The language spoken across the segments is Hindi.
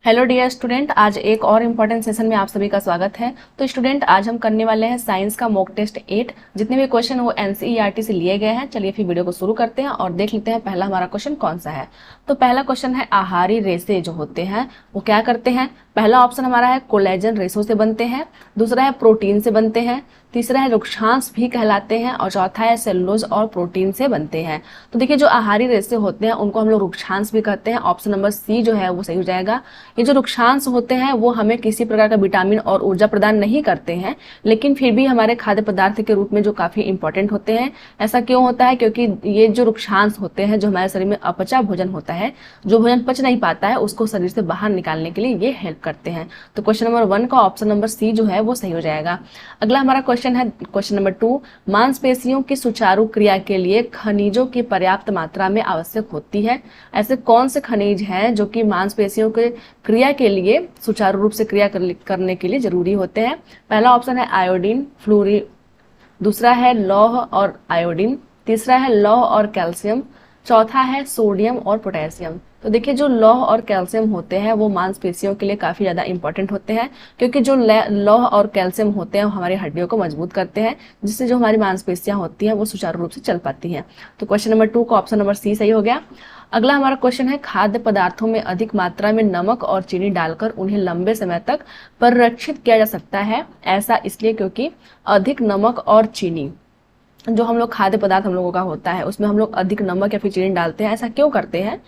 हेलो डियर स्टूडेंट, आज एक और इम्पॉर्टेंट सेशन में आप सभी का स्वागत है। तो स्टूडेंट, आज हम करने वाले हैं साइंस का मॉक टेस्ट 8। जितने भी क्वेश्चन वो एनसीईआरटी से लिए गए हैं। चलिए फिर वीडियो को शुरू करते हैं और देख लेते हैं पहला हमारा क्वेश्चन कौन सा है। तो पहला क्वेश्चन है, आहारी रेशे जो होते हैं वो क्या करते हैं। पहला ऑप्शन हमारा है कोलेजन रेशों से बनते हैं, दूसरा है प्रोटीन से बनते हैं, तीसरा है रुक्षांश भी कहलाते हैं और चौथा है सेलुलोज और प्रोटीन से बनते हैं। तो देखिए, जो आहारी रेशे होते हैं उनको हम लोग रुक्षांश भी कहते हैं। ऑप्शन नंबर सी जो है वो सही हो जाएगा। ये जो रुक्षांश होते हैं वो हमें किसी प्रकार का विटामिन और ऊर्जा प्रदान नहीं करते हैं, लेकिन फिर भी हमारे खाद्य पदार्थ के रूप में जो काफी इंपॉर्टेंट होते हैं। ऐसा क्यों होता है? क्योंकि ये जो रुक्षांश होते हैं, जो हमारे शरीर में अपचा भोजन होता है, जो भोजन पच नहीं पाता है, उसको शरीर से बाहर निकालने के लिए ये हेल्प करते हैं। तो क्वेश्चन नंबर 1 का ऑप्शन नंबर सी जो है वो सही हो जाएगा। अगला हमारा क्वेश्चन है क्वेश्चन नंबर 2, मांसपेशियों की सुचारू क्रिया के लिए खनिजों की पर्याप्त मात्रा में आवश्यक होती है। ऐसे कौन से खनिज हैं जो कि मांसपेशियों के क्रिया के लिए सुचारू रूप से क्रिया करने के लिए जरूरी होते हैं? पहला ऑप्शन है आयोडीन, फ्लोरीन, दूसरा है लौह और आयोडीन, तीसरा है लौह और कैल्शियम, चौथा है सोडियम और पोटेशियम। तो देखिए, जो लौह और कैल्शियम होते हैं वो मांसपेशियों के लिए काफी ज्यादा इंपॉर्टेंट होते हैं, क्योंकि जो लौह और कैल्शियम होते हैं वो हमारी हड्डियों को मजबूत करते हैं, जिससे जो हमारी मांसपेशियां होती हैं वो सुचारू रूप से चल पाती हैं। तो क्वेश्चन नंबर 2 का ऑप्शन नंबर सी सही हो गया। अगला हमारा क्वेश्चन है, खाद्य पदार्थों में अधिक मात्रा में नमक और चीनी डालकर उन्हें लंबे समय तक परिरक्षित किया जा सकता है। ऐसा इसलिए क्योंकि अधिक नमक और चीनी, जो हम लोग खाद्य पदार्थ हम लोगों का होता है, उसमें हम लोग अधिक नमक या फिर चीनी डालते हैं। ऐसा क्यों करते हैं?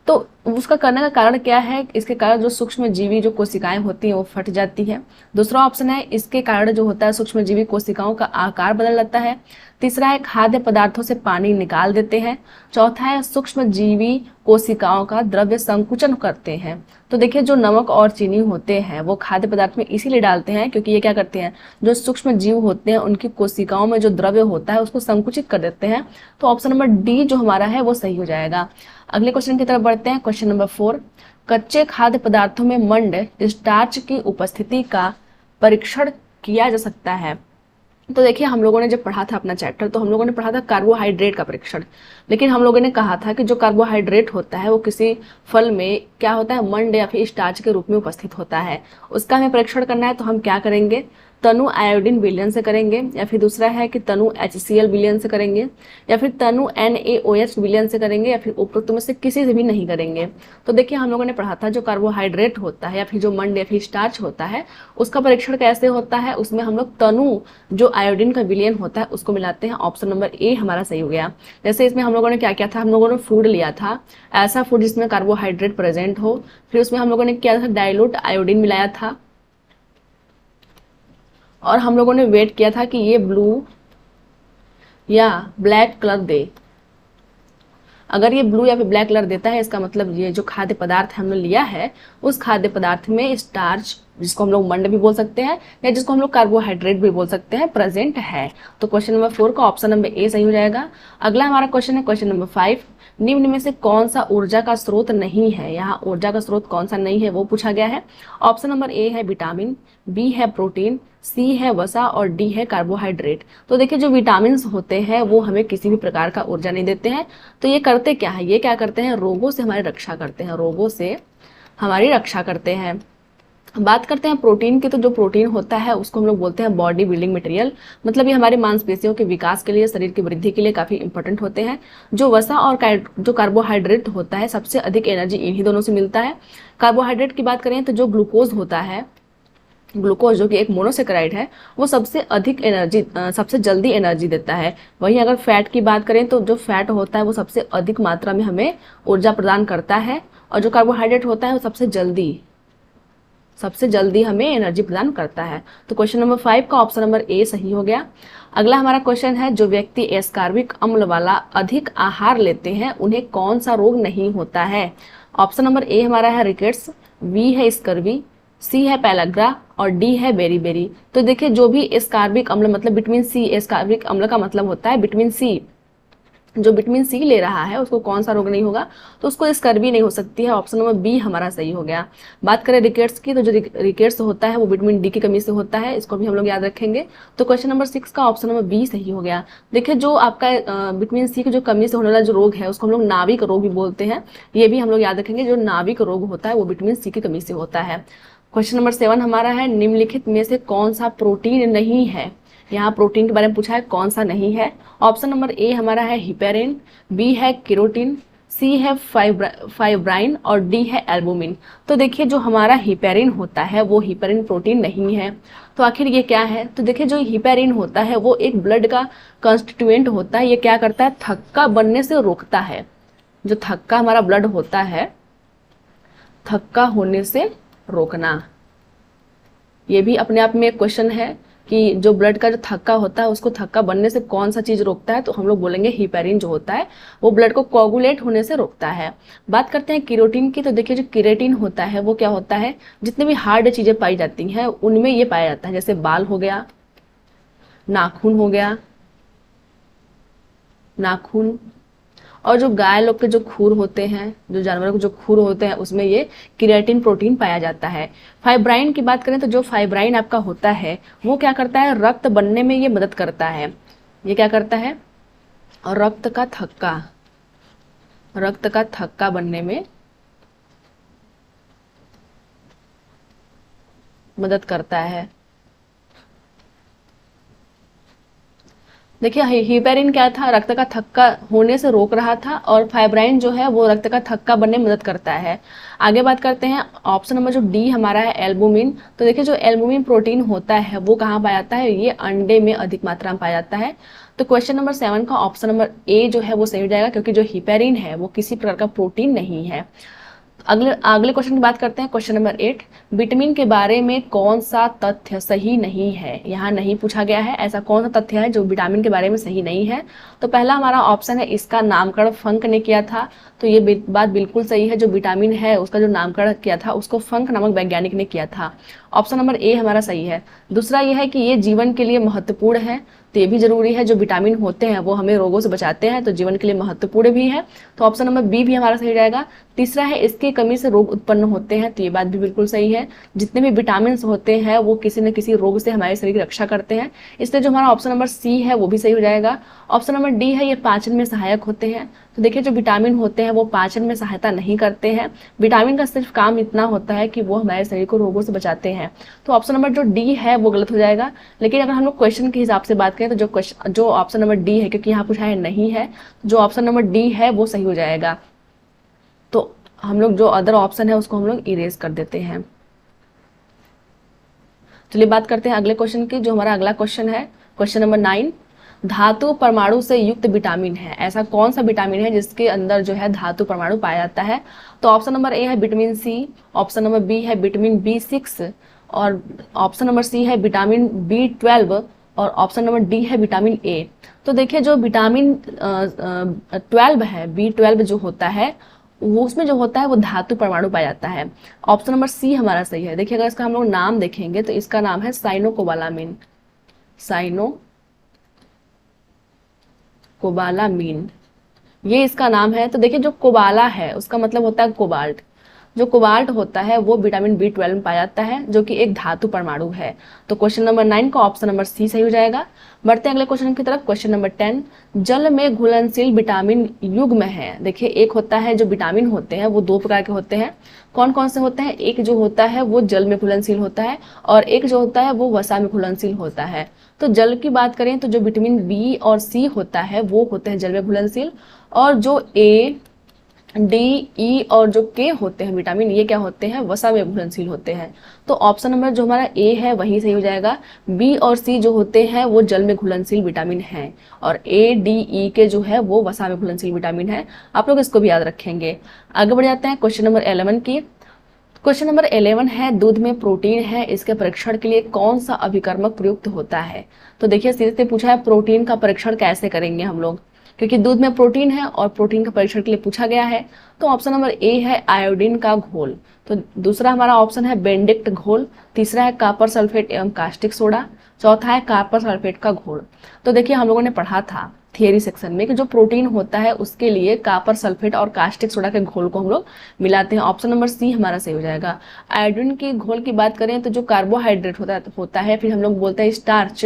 तो उसका करने का कारण क्या है? इसके कारण जो सूक्ष्म जीवी जो कोशिकाएं होती हैं वो फट जाती है। दूसरा ऑप्शन है, इसके कारण जो होता है सूक्ष्म जीवी कोशिकाओं का आकार बदल जाता है। तीसरा है, खाद्य पदार्थों से पानी निकाल देते हैं। चौथा है, सूक्ष्म जीवी कोशिकाओं का द्रव्य संकुचन करते हैं। तो देखिए, जो नमक और चीनी होते हैं वो खाद्य पदार्थ में इसीलिए डालते हैं क्योंकि ये क्या करते हैं, जो सूक्ष्म जीव होते हैं उनकी कोशिकाओं में जो द्रव्य होता है उसको संकुचित कर देते हैं। तो ऑप्शन नंबर डी जो हमारा है वो सही हो जाएगा। अगले क्वेश्चन की तरफ बढ़ते हैं। क्वेश्चन नंबर 4, कच्चे खाद्य पदार्थों में मंड स्टार्च की उपस्थिति का परीक्षण किया जा सकता है। तो देखिए, हम लोगों ने जब पढ़ा था अपना चैप्टर, तो हम लोगों ने पढ़ा था कार्बोहाइड्रेट का परीक्षण। लेकिन हम लोगों ने कहा था कि जो कार्बोहाइड्रेट होता है वो किसी फल में क्या होता है, मंड या फिर स्टार्च के रूप में उपस्थित होता है। उसका हमें परीक्षण करना है, तो हम क्या करेंगे, तनु आयोडीन विलयन से करेंगे, या फिर दूसरा है कि तनु HCl विलयन से करेंगे, या फिर तनु NaOH विलयन से करेंगे, या फिर उपरोक्त में से किसी से भी नहीं करेंगे। तो देखिए, हम लोगों ने पढ़ा था जो कार्बोहाइड्रेट होता है या फिर जो मंड या फिर स्टार्च होता है, उसका परीक्षण कैसे होता है, उसमें हम लोग तनु जो आयोडीन का विलयन होता है उसको मिलाते हैं। ऑप्शन नंबर ए हमारा सही हो गया। जैसे इसमें हम लोगों ने क्या किया था, हम लोगों ने फूड लिया था, ऐसा फूड जिसमें कार्बोहाइड्रेट प्रेजेंट हो, फिर उसमें हम लोगों ने किया था डाइल्यूट आयोडीन मिलाया था, और हम लोगों ने वेट किया था कि ये ब्लू या ब्लैक कलर दे। अगर ये ब्लू या फिर ब्लैक कलर देता है, इसका मतलब ये जो खाद्य पदार्थ हमने लिया है उस खाद्य पदार्थ में स्टार्च, जिसको हम लोग मंड भी बोल सकते हैं या जिसको हम लोग कार्बोहाइड्रेट भी बोल सकते हैं, प्रेजेंट है। तो क्वेश्चन नंबर 4 का ऑप्शन नंबर ए सही हो जाएगा। अगला हमारा क्वेश्चन है क्वेश्चन नंबर 5, निम्न में से कौन सा ऊर्जा का स्रोत नहीं है। यहाँ ऊर्जा का स्रोत कौन सा नहीं है वो पूछा गया है। ऑप्शन नंबर ए है विटामिन, बी है प्रोटीन, सी है वसा और डी है कार्बोहाइड्रेट। तो देखिए, जो विटामिन होते हैं वो हमें किसी भी प्रकार का ऊर्जा नहीं देते हैं। तो ये करते क्या है, ये क्या करते हैं, रोगों से हमारी रक्षा करते हैं, रोगों से हमारी रक्षा करते हैं। बात करते हैं प्रोटीन की, तो जो प्रोटीन होता है उसको हम लोग बोलते हैं बॉडी बिल्डिंग मटेरियल, मतलब ये हमारे मांसपेशियों के विकास के लिए, शरीर की वृद्धि के लिए काफी इंपॉर्टेंट होते हैं। जो वसा और जो कार्बोहाइड्रेट होता है, सबसे अधिक एनर्जी इन्हीं दोनों से मिलता है। कार्बोहाइड्रेट की बात करें तो जो ग्लूकोज होता है, ग्लूकोज जो कि एक मोनोसेकेराइड है, वो सबसे अधिक एनर्जी, सबसे जल्दी एनर्जी देता है। वहीं अगर फैट की बात करें तो जो फैट होता है वो सबसे अधिक मात्रा में हमें ऊर्जा प्रदान करता है, और जो कार्बोहाइड्रेट होता है वो सबसे जल्दी हमें एनर्जी प्रदान करता है। तो क्वेश्चन नंबर 5 का ऑप्शन नंबर ए सही हो गया। अगला हमारा क्वेश्चन है, जो व्यक्ति एस्कार्बिक अम्ल वाला अधिक आहार लेते हैं उन्हें कौन सा रोग नहीं होता है। ऑप्शन नंबर ए हमारा है रिकेट्स, बी है स्कर्वी, सी है पैलाग्रा और डी है बेरीबेरी। तो देखिए, जो भी एस्कार्बिक अम्ल मतलब विटामिन सी, एस्कार्बिक अम्ल का मतलब होता है विटामिन सी, जो विटामिन सी ले रहा है उसको कौन सा रोग नहीं होगा, तो उसको स्कर्वी नहीं हो सकती है। ऑप्शन नंबर बी हमारा सही हो गया। बात करें रिकेट्स की, तो जो रिकेट्स होता है वो विटामिन डी की कमी से होता है, इसको भी हम लोग याद रखेंगे। तो क्वेश्चन नंबर 6 का ऑप्शन नंबर बी सही हो गया। देखिए जो आपका विटामिन सी की जो कमी से होने वाला जो रोग है उसको हम लोग नाभिक रोग भी बोलते हैं, ये भी हम लोग याद रखेंगे। जो नाभिक रोग होता है वो विटामिन सी की कमी से होता है। क्वेश्चन नंबर 7 हमारा है, निम्नलिखित में से कौन सा प्रोटीन नहीं है। यहाँ प्रोटीन के बारे में पूछा है, कौन सा नहीं है। ऑप्शन नंबर ए हमारा है हिपेरिन, बी है केरोटिन, सी है फाइब्राइन और डी है एल्बुमिन। तो देखिए जो हमारा हिपेरिन होता है वो हिपेरिन प्रोटीन नहीं है। तो आखिर ये क्या है, तो देखिए जो हिपेरिन होता है वो एक ब्लड का कंस्टिट्यूएंट होता है। ये क्या करता है, थक्का बनने से रोकता है। जो थक्का हमारा ब्लड होता है, थक्का होने से रोकना, ये भी अपने आप में एक क्वेश्चन है कि जो ब्लड का जो थक्का होता है उसको थक्का बनने से कौन सा चीज रोकता है, तो हम लोग बोलेंगे हिपेरिन जो होता है वो ब्लड को कोगुलेट होने से रोकता है। बात करते हैं केरोटिन की, तो देखिए जो केराटिन होता है वो क्या होता है, जितने भी हार्ड चीजें पाई जाती हैं उनमें ये पाया जाता है, जैसे बाल हो गया, नाखून हो गया, नाखून, और जो गाय लोग के जो खूर होते हैं, जो जानवरों के जो खूर होते हैं उसमें ये केराटिन प्रोटीन पाया जाता है। फाइब्राइन की बात करें तो जो फाइब्राइन आपका होता है वो क्या करता है, रक्त बनने में ये मदद करता है। ये क्या करता है, और रक्त का थक्का बनने में मदद करता है। देखिए हिपेरिन क्या था, रक्त का थक्का होने से रोक रहा था, और फाइब्राइन जो है वो रक्त का थक्का बनने में मदद करता है। आगे बात करते हैं ऑप्शन नंबर जो डी हमारा है एल्बुमिन। तो देखिए जो एल्बुमिन प्रोटीन होता है वो कहाँ पाया जाता है, ये अंडे में अधिक मात्रा में पाया जाता है। तो क्वेश्चन नंबर 7 का ऑप्शन नंबर ए जो है वो सही हो जाएगा, क्योंकि जो हिपेरिन है वो किसी प्रकार का प्रोटीन नहीं है। अगले अगले क्वेश्चन की बात करते हैं, क्वेश्चन नंबर 8, विटामिन के बारे में कौन सा तथ्य सही नहीं है। यहाँ नहीं पूछा गया है ऐसा कौन सा तथ्य है जो विटामिन के बारे में सही नहीं है। तो पहला हमारा ऑप्शन है, इसका नामकरण फंक ने किया था। तो ये बात बिल्कुल सही है, जो विटामिन है उसका जो नामकरण किया था उसको फंक नामक वैज्ञानिक ने किया था। ऑप्शन नंबर ए हमारा सही है। दूसरा यह है कि ये जीवन के लिए महत्वपूर्ण है, तो ये भी जरूरी है। जो विटामिन होते हैं वो हमें रोगों से बचाते हैं, तो जीवन के लिए महत्वपूर्ण भी है, तो ऑप्शन नंबर बी भी हमारा सही रहेगा। तीसरा है, इसकी कमी से रोग उत्पन्न होते हैं, तो ये बात भी बिल्कुल सही है। जितने भी विटामिन होते हैं वो किसी न किसी रोग से हमारे शरीर की रक्षा करते हैं, इसलिए जो हमारा ऑप्शन नंबर सी है वो भी सही हो जाएगा। ऑप्शन नंबर डी है, ये पाचन में सहायक होते हैं। तो देखिए जो विटामिन होते हैं वो पाचन में सहायता नहीं करते हैं, विटामिन का सिर्फ काम इतना होता है कि वो हमारे शरीर को रोगों से बचाते हैं। तो ऑप्शन नंबर जो डी है वो गलत हो जाएगा। लेकिन अगर हम लोग क्वेश्चन के हिसाब से बात करें तो जो ऑप्शन नंबर डी है, क्योंकि यहाँ पूछा है नहीं है, जो ऑप्शन नंबर डी है वो सही हो जाएगा। तो हम लोग जो अदर ऑप्शन है उसको हम लोग इरेज कर देते हैं। चलिए बात करते हैं अगले क्वेश्चन की। जो हमारा अगला क्वेश्चन है क्वेश्चन नंबर 9, धातु परमाणु से युक्त विटामिन है। ऐसा कौन सा विटामिन है जिसके अंदर जो है धातु परमाणु पाया जाता है। तो ऑप्शन नंबर ए है vitamin C, option number B है विटामिन B6, और ऑप्शन नंबर सी है विटामिन B12, और ऑप्शन नंबर डी है विटामिन ए। तो देखिए जो विटामिन 12 है, B12 जो होता है वो उसमें जो होता है वो धातु परमाणु पाया जाता है। ऑप्शन नंबर सी हमारा सही है। देखिए अगर इसका हम लोग नाम देखेंगे तो इसका नाम है साइनोकोबालामिन, साइनोकोबालामिन, ये इसका नाम है। तो देखिए जो कोबाला है उसका मतलब होता है कोबाल्ट। जो कोबाल्ट होता है वो विटामिन B12 में पाया जाता है, जो कि एक धातु परमाणु है। तो क्वेश्चन नंबर 9 का ऑप्शन नंबर सी सही हो जाएगा। बढ़ते हैं अगले क्वेश्चन की तरफ। क्वेश्चन नंबर 10, जल में घुलनशील विटामिन युग्म है। देखिए एक होता है, जो विटामिन होते हैं वो दो प्रकार के होते हैं। कौन कौन से होते हैं, एक जो होता है वो जल में घुलनशील होता है, और एक जो होता है वो वसा में घुलनशील होता है। तो जल की बात करें तो जो विटामिन बी और सी होता है वो होते हैं जल में घुलनशील, और जो ए, डी, ई और जो के होते हैं विटामिन, ये क्या होते हैं, वसा में घुलनशील होते हैं। तो ऑप्शन नंबर जो हमारा ए है वही सही हो जाएगा। बी और सी जो होते हैं वो जल में घुलनशील विटामिन हैं, और ए, डी, ई के जो है वो वसा में घुलनशील विटामिन है। आप लोग इसको भी याद रखेंगे। आगे बढ़ जाते हैं क्वेश्चन नंबर 11 की। क्वेश्चन नंबर 11 है, दूध में प्रोटीन है, इसके परीक्षण के लिए कौन सा अभिकर्मक प्रयुक्त होता है। तो देखिए सीधे से पूछा है प्रोटीन का परीक्षण कैसे करेंगे हम लोग, क्योंकि दूध में प्रोटीन है और प्रोटीन का परीक्षण के लिए पूछा गया है। तो ऑप्शन नंबर ए है आयोडीन का घोल, तो दूसरा हमारा ऑप्शन है बेंडिक्ट घोल, तीसरा है कॉपर सल्फेट एवं कास्टिक सोडा, चौथा है कॉपर सल्फेट का घोल। तो देखिए हम लोगों ने पढ़ा था थियरी सेक्शन में कि जो प्रोटीन होता है उसके लिए कॉपर सल्फेट और कास्टिक सोडा के घोल को हम लोग मिलाते हैं। ऑप्शन नंबर सी हमारा सही हो जाएगा। आयोडीन के घोल की बात करें तो जो कार्बोहाइड्रेट होता है फिर हम लोग बोलते हैं स्टार्च,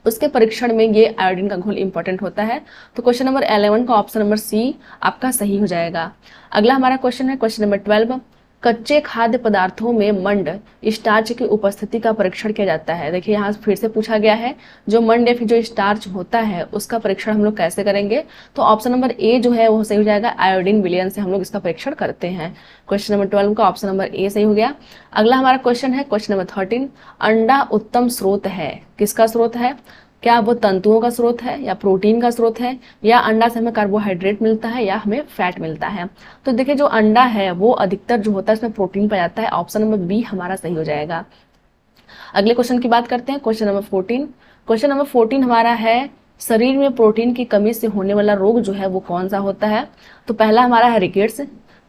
उसके परीक्षण में ये आयोडीन का घोल इंपॉर्टेंट होता है। तो क्वेश्चन नंबर 11 का ऑप्शन नंबर सी आपका सही हो जाएगा। अगला हमारा क्वेश्चन है क्वेश्चन नंबर 12। कच्चे खाद्य पदार्थों में मंड स्टार्च की उपस्थिति का परीक्षण किया जाता है। देखिए यहाँ फिर से पूछा गया है जो मंड या फिर जो स्टार्च होता है उसका परीक्षण हम लोग कैसे करेंगे। तो ऑप्शन नंबर ए जो है वो सही हो जाएगा। आयोडीन विलयन से हम लोग इसका परीक्षण करते हैं। क्वेश्चन नंबर 12 का ऑप्शन नंबर ए सही हो गया। अगला हमारा क्वेश्चन है क्वेश्चन नंबर 13। अंडा उत्तम स्रोत है, किसका स्रोत है? क्या वो तंतुओं का स्रोत है या प्रोटीन का स्रोत है या अंडा से हमें कार्बोहाइड्रेट मिलता है या हमें फैट मिलता है? तो देखिए जो अंडा है वो अधिकतर जो होता है उसमें प्रोटीन पाया जाता है। ऑप्शन नंबर बी हमारा सही हो जाएगा। अगले क्वेश्चन की बात करते हैं क्वेश्चन नंबर 14। क्वेश्चन नंबर 14 हमारा है शरीर में प्रोटीन की कमी से होने वाला रोग जो है वो कौन सा होता है? तो पहला हमारा है रिकेट्स,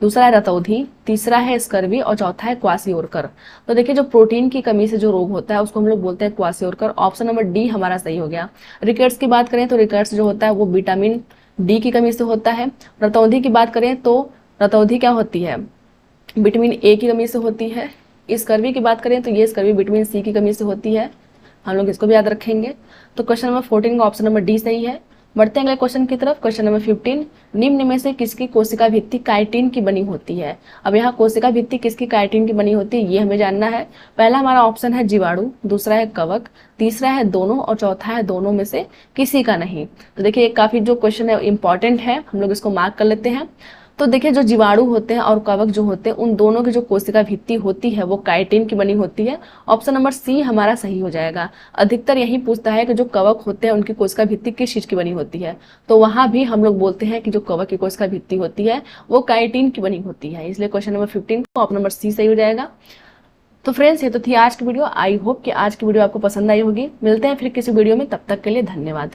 दूसरा है रतौंधी, तीसरा है स्कर्वी और चौथा है क्वासियोरकर। तो देखिए जो प्रोटीन की कमी से जो रोग होता है उसको हम लोग बोलते हैं क्वासियोरकर। ऑप्शन नंबर डी हमारा सही हो गया। रिकेट्स की बात करें तो रिकेट्स जो होता है वो विटामिन डी की कमी से होता है। रतौंधी की बात करें तो रतौंधी क्या होती है? विटामिन ए की कमी से होती है। स्कर्वी की बात करें तो ये स्कर्वी विटामिन सी की कमी से होती है। हम लोग इसको भी याद रखेंगे। तो क्वेश्चन नंबर 14 का ऑप्शन नंबर डी सही है। बढ़ते हैं अगले क्वेश्चन की तरफ। Question number 15। निम्न में से किसकी कोशिका भित्ति काइटिन की बनी होती है? अब यहाँ कोशिका भित्ति किसकी काइटिन की बनी होती है ये हमें जानना है। पहला हमारा ऑप्शन है जीवाणु, दूसरा है कवक, तीसरा है दोनों और चौथा है दोनों में से किसी का नहीं। तो देखिए ये काफी जो क्वेश्चन है इंपॉर्टेंट है, हम लोग इसको मार्क कर लेते हैं। तो देखिए जो जीवाणु होते हैं और कवक जो होते हैं उन दोनों की जो कोशिका भित्ति होती है वो काइटिन की बनी होती है। ऑप्शन नंबर सी हमारा सही हो जाएगा। अधिकतर यही पूछता है कि जो कवक होते हैं उनकी कोशिका भित्ति किस चीज की बनी होती है, तो वहां भी हम लोग बोलते हैं कि जो कवक की कोशिका भित्ति होती है वो काइटिन की बनी होती है। इसलिए क्वेश्चन नंबर 15 को ऑप्शन नंबर सी सही हो जाएगा। तो फ्रेंड्स ये तो थी आज की वीडियो। आई होप कि आज की वीडियो आपको पसंद आई होगी। मिलते हैं फिर किसी वीडियो में, तब तक के लिए धन्यवाद।